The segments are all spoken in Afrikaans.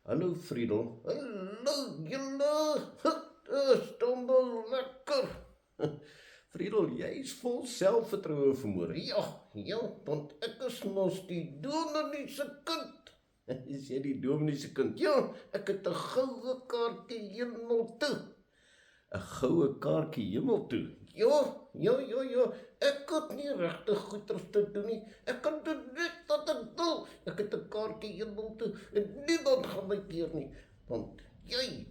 Hallo Friedel. Hallo julle. Het is dan lekker. Friedel, jy is vol selfvertroue vanmôre. Ja, want ek is mos die dominee se kind. Is jy die dominee se kind? Ja, ek het 'n goue kaartjie hemel toe. 'n Goue kaartjie hemel toe. Ja. Ek het nie regtig goeders te doen nie. Ek kan doen net wat ek wil. Ek het 'n kaartjie hemel toe en niemand gaan my keer nie. Want jy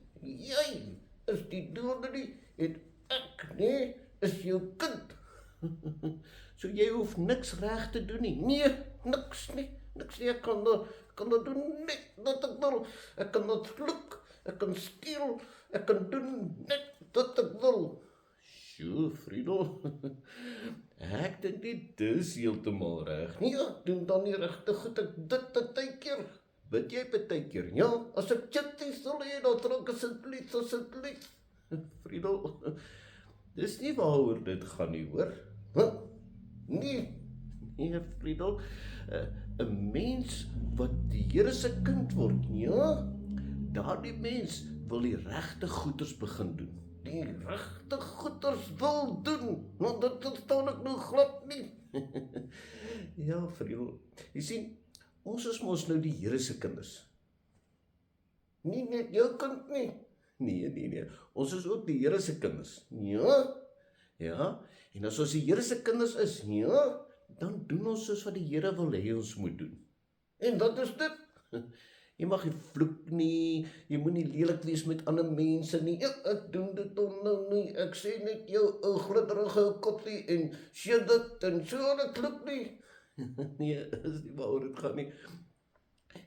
is die dominee en ek nee is jou kind. So jy hoef niks reg te doen nie. Nee, niks nie. Ek kan dat doen net wat ek wil. Ek kan dat vloek, ek kan steel, ek kan doen net wat ek wil. Sjoe, Friedel. Ek dink nie dis heeltemal reg nie. Ja, doen dan nie regtig goed. Ek dit partykeer. Bid jy partykeer? Ja, as ek chitties sal hê, dan trok asseblief. Friedel, dis nie waaroor dit gaan nie, hoor. Huh? Nee, Friedel. 'n Mens wat die Here se kind word, ja, daardie mens wil die regte goeders begin doen. Die regte goeders wil doen, want dit verstaan ek nou glad nie. Ja, Friedel, jy sien, ons is mos nou die Here se kinders. Nie net jou kind nie. Nee. Ons is ook die Here se kinders. Ja. En as ons die Here se kinders is, ja, dan doen ons soos wat die Here wil hê ons moet doen. En wat is dit? Jy mag nie vloek nie, jy moet nie lelik wees met ander mense nie. Ja, ek doen dit nou nie. Ek sê net jou ou glitterige koppie en sê dit en so dit vloek nie. Nee, is nie waaroor dit gaan nie.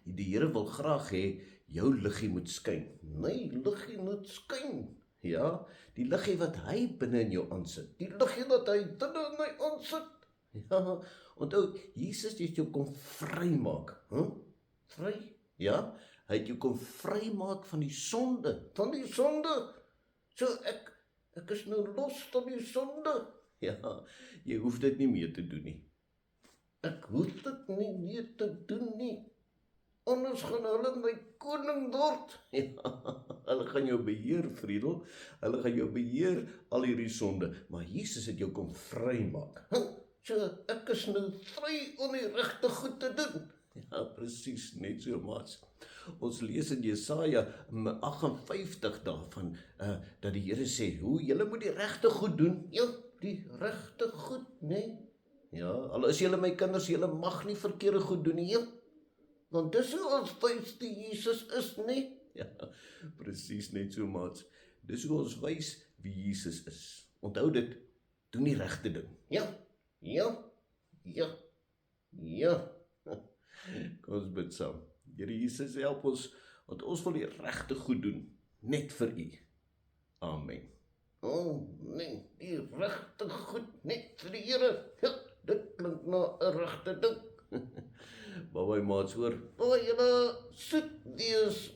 Die Here wil graag hê jou liggie moet skyn. My liggie moet skyn. Ja, die liggie wat hy binne in jou aansit. Die liggie wat hy binne in my aansit. Ja, onthou, Jesus het jou kom vrymaak. Vry? Ja, hy het jou kom vrymaak van die sonde. Van die sonde. So ek is nou los van die sonde. Ja, jy hoef dit nie meer te doen nie. Ek hoef dit nie meer te doen nie. Anders gaan hulle my koning word. Ja, hulle gaan jou beheer, Friedel. Hulle gaan jou beheer al hierdie sonde. Maar Jesus het jou kom vrymaak. So ek is nou vry om die regte goed te doen. Ja, presies, net so maats. Ons lees in Jesaja 58 daarvan, dat die Here sê, hoe julle moet die regte goed doen. Ja, die regte goed, nee. Ja, al is julle my kinders, julle mag nie verkeerde goed doen nie. Ja, want dis hoe ons wys die Jesus is, nee. Ja, presies, net so maats. Dis hoe ons wys wie Jesus is. Onthou dit, doen die regte ding. Ja. Kom ons bid saam. Here Jesus, help ons, want ons wil die regte goed doen, net vir U. Amen. Nee, die regte goed, net vir die Here. Ja, dit klink na 'n regte ding. Bye maats, hoor. Julle soet wees.